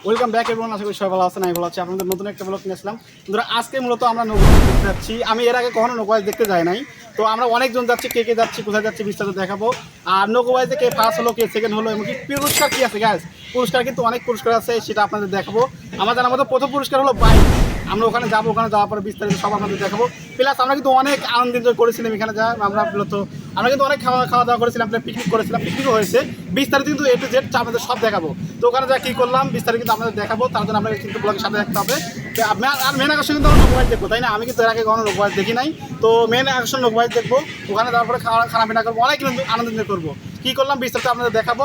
Welcome back everyone, আশা করি সবাই ভালো আছেন। আমি ভালো আছি। আপনাদের নতুন একটা ব্লগ নিয়ে আসলাম। বন্ধুরা, আজকে মূলত আমরা নৌকা দেখতে যাচ্ছি। আমি এর আগে কখনো নৌকা দেখতে যাই নাই। তো আমরা অনেকজন যাচ্ছি, কে কে যাচ্ছি, কোথায় যাচ্ছি বিস্তারিত দেখাবো। আর নৌকাবাইতে কে ফার্স্ট হলো, কে সেকেন্ড হলো, এমনকি পুরস্কার কী আছে গ্যাস, পুরস্কার কিন্তু অনেক পুরস্কার আছে, সেটা আপনাদের দেখাবো। আমার জানার মতো প্রথম পুরস্কার হলো বাইক। আমরা ওখানে যাবো, ওখানে যাওয়ার পরে বিস্তারিত সব আপনাদের দেখাবো। প্লাস আমরা কিন্তু অনেক আনন্দ এনজয় করেছিলাম এখানে যা আমরা কিন্তু অনেক খাওয়া দাওয়া করেছিলাম, পিকনিক করেছিলাম, পিকনিকও হয়েছে। বিস্তারিত কিন্তু এ টু জেড আপনাদের সব দেখাবো। তো ওখানে যা কী করলাম বিস্তারিত কিন্তু আপনাদের দেখাবো, তার জন্য আপনাকে কিন্তু ব্লগের সাথে দেখতে হবে। আর মেন আকর্ষণ কিন্তু আমরা নৌকাবাইজ দেখবো, তাই না? আমি কিন্তু এর আগে কখনো নৌকাবাইজ দেখি নাই। তো মেন আকর্ষণ নৌকাবাইজ দেখবো, ওখানে যাওয়ার পরে খানা করবো, অনেক কিন্তু আনন্দ এনজয় করবো। কী করলাম বিস্তারিত আপনাদের দেখাবো,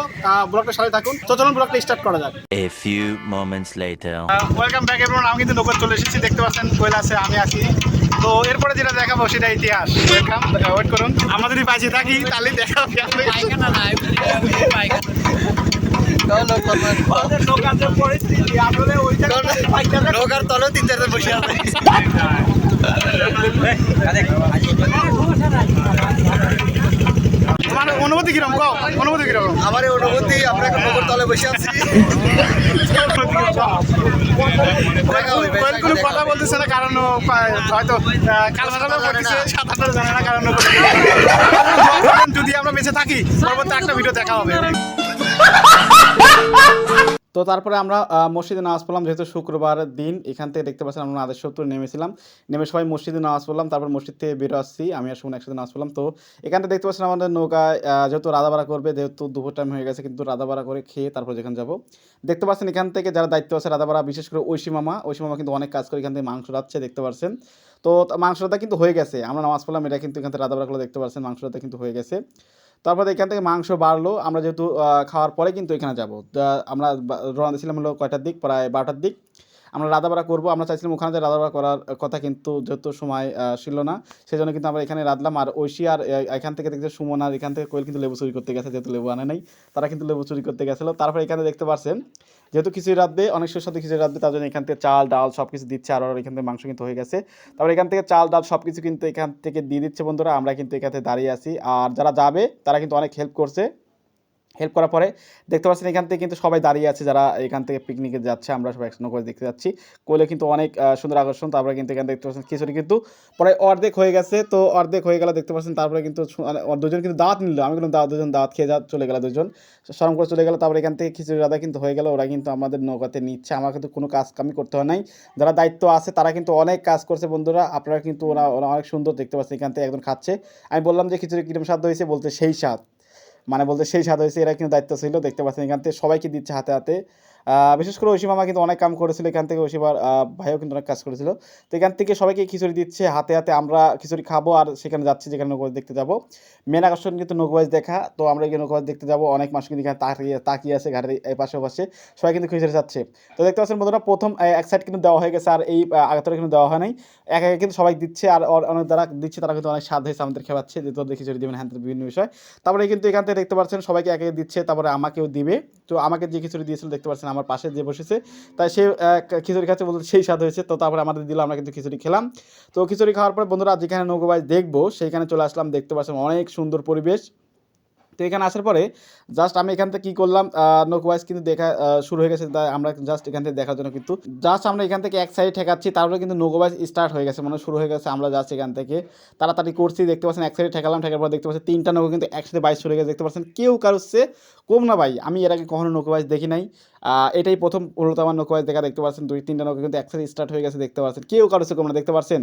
ব্লগটা সাথে থাকুন। তো চলুন ব্লগটা স্টার্ট করা যাক। A few moments later. Welcome back everyone, আমি কিন্তু নৌকা চলে এসেছি, দেখতে পাচ্ছেন কোয়েল আছে, আমি আছি। তো এরপরে যেটা দেখাবো সেটা ইতিহাস। ওয়েলকাম, ওয়েট করুন। আমরা যদি বাঁচে থাকি তাহলে দেখাবো। নৌকার তলেও 3-4 বসে আছে। তোমার অনুভূতি কিরকম? অনুভূতি কিরকম? আমার এই অনুভূতি, আমরা এখন নৌকার তলে বসে আছি। কোনো কথা বলতেছে না, কারণ হয়তো কালমাটাও করতেছে, সাঁতারটা জানে না, কারণ যদি আমরা বেঁচে থাকি পরবর্তী একটা ভিডিও দেখা হবে। তো তারপরে আমরা মসজিদে নামাজ পড়লাম, যেহেতু শুক্রবার দিন। এখান থেকে দেখতে পাচ্ছেন আমরা আদেশ সত্তর নেমেছিলাম, নেমে সবাই মসজিদে নামাজ পড়লাম। তারপর মসজিদ থেকে বেরো আসছি, আমি আর সুমন একসাথে নামাজ পড়লাম। তো এখান থেকে দেখতে পাচ্ছেন আমাদের নৌকায় যেহেতু রাধাবাড়া করবে, যেহেতু দুপুর টাইম হয়ে গেছে, কিন্তু রাধাবাড়া করে খেয়ে তারপর যেখানে যাবো। দেখতে পাচ্ছেন এখান থেকে যারা দায়িত্ব আছে রাধাবাড়া, বিশেষ করে ঐশী মামা কিন্তু অনেক কাজ করে এখান থেকে মাংস রাখছে, দেখতে পাচ্ছেন। তো মাংস রাধা কিন্তু হয়ে গেছে, আমরা নামাজ পড়লাম, এটা কিন্তু এখান থেকে রাধাবাড়া করলে দেখতে পাচ্ছেন মাংস রাধা কিন্তু হয়ে গেছে। তারপরে এখান থেকে মাংস বাড়লো, আমরা যেহেতু খাওয়ার পরে কিন্তু এখানে যাবো। আমরা রওনা দিয়েছিলাম হলো কয়টার দিক, প্রায় 12টার দিক। আমরা রাধাবাড়া করবো, আমরা চাইছিলাম ওখানে যে রাধাবাড়া করার কথা, কিন্তু যেহেতু সময় ছিল না, সেই জন্য কিন্তু আমরা এখানে রাঁধলাম। আর ঐশী আর এখান থেকে দেখতে সুমন আর এখান থেকে কোয়েল কিন্তু লেবু চুরি করতে গেছে, যেহেতু লেবু আনে নাই, তারা কিন্তু লেবু চুরি করতে গেছিলো। তারপরে এখানে দেখতে পাচ্ছেন যেহেতু খিচুড়ি রাঁধবে, অনেক সুস্বাদু খিচুড়ি রাঁধবে, তার জন্য এখান থেকে চাল ডাল সব কিছু দিচ্ছে। আর এখান থেকে মাংস কিন্তু হয়ে গেছে। তারপরে এখান থেকে চাল ডাল সব কিছু কিন্তু এখান থেকে দিয়ে দিচ্ছে বন্ধুরা। আমরা কিন্তু এখান থেকে দাঁড়িয়ে আছি, আর যারা যাবে তারা কিন্তু অনেক হেল্প করছে। হেল্প করার পরে দেখতে পাচ্ছেন এখান থেকে কিন্তু সবাই দাঁড়িয়ে আছে, যারা এখান থেকে পিকনিকে যাচ্ছে, আমরা সবাই একসঙ্গে করে দেখতে যাচ্ছি। কোলে কিন্তু অনেক সুন্দর আকর্ষণ। তারপরে কিন্তু এখানে দেখতে পাচ্ছেন খিচুড়ি কিন্তু প্রায় অর্ধেক হয়ে গেছে। তো অর্ধেক হয়ে গেল দেখতে পাচ্ছেন। তারপরে কিন্তু দুজন কিন্তু দাওয়াত নিল, আমি কিন্তু দুজন দাওয়াত খেয়ে চলে গেল, দুজন সরম করে চলে গেল। তারপরে এখান থেকে খিচুড়ি রাধা কিন্তু হয়ে গেল, ওরা কিন্তু আমাদের নৌকাতে নিচ্ছে, আমার কিন্তু কোনো কাজ কামি করতে হয় নাই। যারা দায়িত্ব আছে তারা কিন্তু অনেক কাজ করছে বন্ধুরা, আপনারা কিন্তু ওরা অনেক সুন্দর দেখতে পাচ্ছেন। এখান থেকে একজন খাচ্ছে, আমি বললাম যে খিচুড়ি কিরম স্বাদ হয়েছে, বলতে সেই স্বাদ, বলতে সেই স্বাদ হয়েছে। এরা কিন্তু দায়িত্ব ছিল, দেখতে পাচ্ছেন এখান থেকে সবাইকে দিচ্ছে হাতে হাতে। বিশেষ করে ঐশী মামা কিন্তু অনেক কাম করেছিল এখান থেকে, ঐশীবার ভাইও কিন্তু অনেক কাজ করেছিল। তো এখান থেকে সবাইকে খিচুড়ি দিচ্ছে হাতে হাতে, আমরা খিচুড়ি খাবো আর সেখানে যাচ্ছি যেখানে নৌকাবাজ দেখতে যাবো। মেন আকর্ষণ কিন্তু নৌকাবাজ দেখা। তো আমরা এই নৌকাবাজ দেখতে যাবো, অনেক মানুষ কিন্তু এখানে তাকিয়ে আছে ঘাটের এই পাশে পাশে, সবাই কিন্তু খিচুড়ি যাচ্ছে। তো দেখতে পাচ্ছেন বন্ধুরা, প্রথম এক সাইড কিন্তু দেওয়া হয়ে গেছে, আর এই আগাতরে কিন্তু দেওয়া হয় নাই, এক একে কিন্তু সবাই দিচ্ছে। আর অনেক যারা দিচ্ছে তারা কিন্তু অনেক স্বাদ হয়েছে, আমাদের খাওয়াচ্ছে যে তোদের খিচুড়ি দিবেন, হ্যাঁ বিভিন্ন বিষয়। তারপরে কিন্তু এখান থেকে দেখতে পাচ্ছেন সবাইকে একে দিচ্ছে, তারপরে আমাকেও দিবে। তো আমাকে যে খিচুড়ি দিয়েছিল দেখতে পাচ্ছেন আমার পাশে যে বসেছে, তাই সে খিচুড়ি খাচ্ছে, বলতে সেই স্বাদ হয়েছে। তো তারপরে আমাদের দিল, আমরা কিন্তু খিচুড়ি খেলাম। তো খিচুড়ি খাওয়ার পর বন্ধুরা যেখানে নৌকাবাজ দেখবো সেইখানে চলে আসলাম, দেখতে পাচ্ছেন অনেক সুন্দর পরিবেশ। তো এখানে আসার পরে জাস্ট আমি এখান থেকে কী করলাম, নৌকাবাজ কিন্তু দেখা শুরু হয়ে গেছে, তাই আমরা জাস্ট এখান থেকে দেখার জন্য কিন্তু জাস্ট আমরা এখান থেকে এক সাইডে ঠেকাচ্ছি, তারপরে কিন্তু নৌকাবাজ স্টার্ট হয়ে গেছে, মানে শুরু হয়ে গেছে। আমরা জাস্ট এখান থেকে তাড়াতাড়ি করছি, দেখতে পাচ্ছেন এক সাইডে ঠেকালাম, ঠেকার পর দেখতে পাচ্ছেন 3টা নৌকা কিন্তু একসাথে বাইশ চলে গেছে, দেখতে পাচ্ছেন কেউ কারোর চেয়ে কম না ভাই। আমি এর আগে কখনো নৌকাবাজ দেখি নাই, এটাই প্রথম হলো আমার নৌকাবাজ দেখা। দেখতে পাচ্ছেন 2-3টা নৌকা কিন্তু একসাথে স্টার্ট হয়ে গেছে, দেখতে পাচ্ছেন কেউ কারোর চেয়ে কম না, দেখতে পাচ্ছেন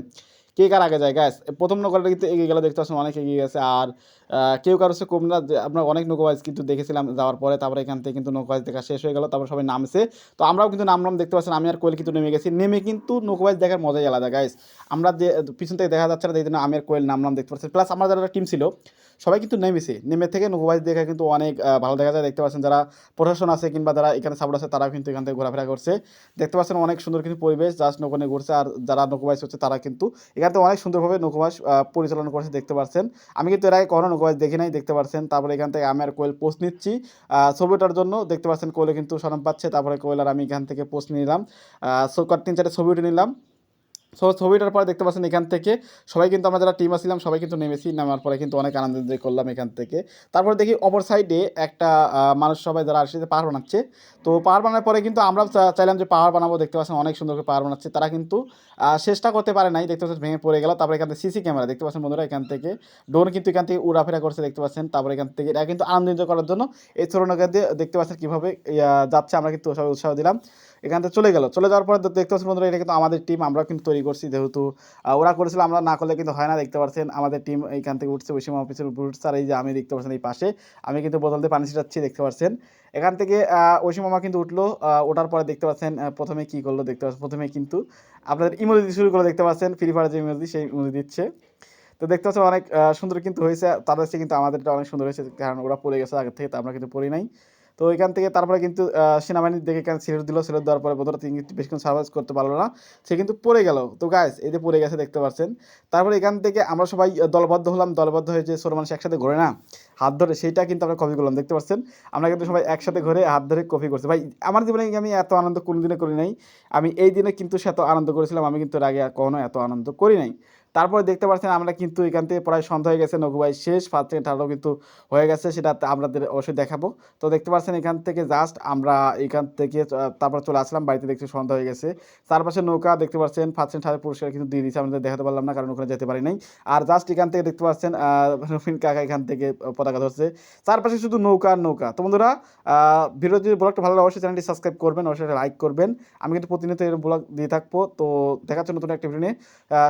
কে কার আগে যায় গ্যাস। প্রথম নৌকাটা কিন্তু এগিয়ে গেল, দেখতে পাচ্ছেন অনেক এগিয়ে গেছে। আর কেউ কারোর সে কম না, আমরা অনেক নৌকাবাজ কিন্তু দেখেছিলাম যাওয়ার পরে। তারপরে এখান থেকে কিন্তু নৌকাবাজ দেখা শেষ হয়ে গেল, তারপর সবাই নামছে। তো আমরাও কিন্তু নামলাম, দেখতে পাচ্ছেন আমি আর কোয়েল কিন্তু নেমে গেছি। নেমে কিন্তু নৌকাবাজ দেখার মজাই আলাদা গাইস। আমরা যে পিছন থেকে দেখা যাচ্ছে না, এই জন্য আমি আর কোয়েল নামলাম, দেখতে পাচ্ছেন। প্লাস আমরা যারা টিম ছিল সবাই কিন্তু নেমেছে, নেমে থেকে নৌকাবাজ দেখা কিন্তু অনেক ভালো দেখা যায়, দেখতে পাচ্ছেন। যারা প্রশাসন আছে কিংবা যারা এখানে সাপোর্ট আছে তারাও কিন্তু এখান থেকে ঘোরাফেরা করছে, দেখতে পাচ্ছেন অনেক সুন্দর কিন্তু পরিবেশ, জাস্ট নৌকা নিয়ে ঘুরছে। আর যারা নৌকাবাজ হচ্ছে তারা কিন্তু এখান থেকে অনেক সুন্দরভাবে নৌকাবাজ পরিচালনা করছে, দেখতে পাচ্ছেন। আমি কিন্তু এর আগে কখনো নৌকাবাজ দেখি নাই, দেখতে পাচ্ছেন। তারপরে এখান থেকে আমি আর কোয়েল পোস্ট নিচ্ছি ছবিটার জন্য, দেখতে পাচ্ছেন কোয়েলে কিন্তু শরম পাচ্ছে। তারপরে কোয়েল আর আমি এখান থেকে পোস্ট নিলাম, 3-4 ছবি উঠে নিলাম। সো ছবিটার পরে দেখতে পাচ্ছেন এখান থেকে সবাই কিন্তু আমরা যারা টিম আসছিলাম সবাই কিন্তু নেমেছি, নামার পরে কিন্তু অনেক আনন্দ এনজয় করলাম এখান থেকে। তারপরে দেখি অপর সাইডে একটা মানুষ সবাই যারা আসছে পাহাড় বানাচ্ছে। তো পাহাড় বানানোর পরে কিন্তু আমরাও চাইলাম যে পাহাড় বানাবো, দেখতে পাচ্ছেন অনেক সুন্দর করে পাহাড় বানাচ্ছে। তারা কিন্তু চেষ্টা করতে পারে নাই, দেখতে পাচ্ছেন ভেঙে পড়ে গেল। তারপরে এখান থেকে সিসি ক্যামেরা দেখতে পাচ্ছেন বন্ধুরা, এখান থেকে ড্রোন কিন্তু এখান থেকে উড়াফেরা করছে দেখতে পাচ্ছেন। তারপরে এখান থেকে এটা কিন্তু আনন্দ এনজয় করার জন্য এই ছোটো নৌকা দিয়ে দেখতে পাচ্ছেন কীভাবে যাচ্ছে, আমরা কিন্তু সবাই উৎসাহ দিলাম। এখান থেকে চলে গেল, চলে যাওয়ার পরে দেখতে পাচ্ছেন বন্ধুরা এটা কিন্তু আমাদের টিম, আমরা কিন্তু তৈরি করছি, যেহেতু ওরা করেছিল আমরা না করলে কিন্তু হয় না। দেখতে পাচ্ছেন আমাদের টিম এইখান থেকে উঠছে, ওই সময় অফিসের উপর উঠছে। আর এই যে আমি দেখতে পাচ্ছেন এই পাশে আমি কিন্তু বোতল দিয়ে পানি ছিটাচ্ছি দেখতে পাচ্ছেন। এখান থেকে ওই সময় আমার কিন্তু উঠলো, ওঠার পরে দেখতে পাচ্ছেন প্রথমে কী করলো দেখতে পাচ্ছেন, প্রথমে কিন্তু আপনাদের ইমোজি দিতে শুরু করলো দেখতে পাচ্ছেন, ফ্রি ফায়ার যে ইমোজি সেই ইমোজি দিচ্ছে। তো দেখতে পাচ্ছেন অনেক সুন্দর কিন্তু হয়েছে, তাদের চেয়ে কিন্তু আমাদেরটা অনেক সুন্দর হয়েছে, কারণ ওরা পড়ে গেছে আগে থেকে, তো আমরা কিন্তু পড়ি নাই। তো এখান থেকে তারপরে কিন্তু সেনাবাহিনী দেখে এখানে সিলেট দিল, সিলেট দেওয়ার পরে বোধহয় তিনি কিন্তু বেশিক্ষণ সার্ভাইভ করতে পারলো না, সে কিন্তু পড়ে গেল। তো গাইস এই যে পড়ে গেছে দেখতে পাচ্ছেন। তারপরে এখান থেকে আমরা সবাই দলবদ্ধ হলাম, দলবদ্ধ হয়ে যে ছোটো মানুষ একসাথে ঘোরে না হাত ধরে, সেইটা কিন্তু আমরা কপি করলাম দেখতে পাচ্ছেন। আমরা কিন্তু সবাই একসাথে ঘুরে হাত ধরে কপি করছি। ভাই আমার জীবনে আমি এত আনন্দ কোনো দিনে করি নাই, আমি এই দিনে কিন্তু সে এত আনন্দ করেছিলাম, আমি কিন্তু এর আগে কখনো এত আনন্দ করি নাই। তারপরে দেখতে পাচ্ছেন আমরা কিন্তু এখান থেকে প্রায় সন্ধ্যা হয়ে গেছে, নৌকো ভাই শেষ, ফার্স্ট সেকেন্ড থার্ডও কিন্তু হয়ে গেছে, সেটা আপনাদের অবশ্যই দেখাবো। তো দেখতে পাচ্ছেন এখান থেকে জাস্ট আমরা এখান থেকে তারপর চলে আসলাম বাড়িতে, দেখতে সন্ধ্যা হয়ে গেছে। চারপাশে নৌকা দেখতে পাচ্ছেন, ফার্স্ট সেকেন্ড থার্ড পুরস্কার কিন্তু দিয়ে দিচ্ছে, আমাদের দেখাতে পারলাম না কারণ ওখানে যেতে পারি নাই। আর জাস্ট এখান থেকে দেখতে পাচ্ছেন রফিন কাকা এখান থেকে পতাকা ধরছে, চারপাশে শুধু নৌকা আর নৌকা। তো বন্ধুরা ভিডিও যদি ব্লগটা ভালো লাগে অবশ্যই চ্যানেলটি সাবস্ক্রাইব করবেন, অবশ্যই লাইক করবেন। আমি কিন্তু প্রতিনিয়ত এরকম ব্লগ দিয়ে থাকবো। তো দেখার জন্য নতুন একটা ভিডিও নিয়ে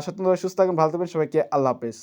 সত্যি সুস্থ থাকবেন, ভালো থাকবেন, সবাইকে আল্লাহ হাফেজ।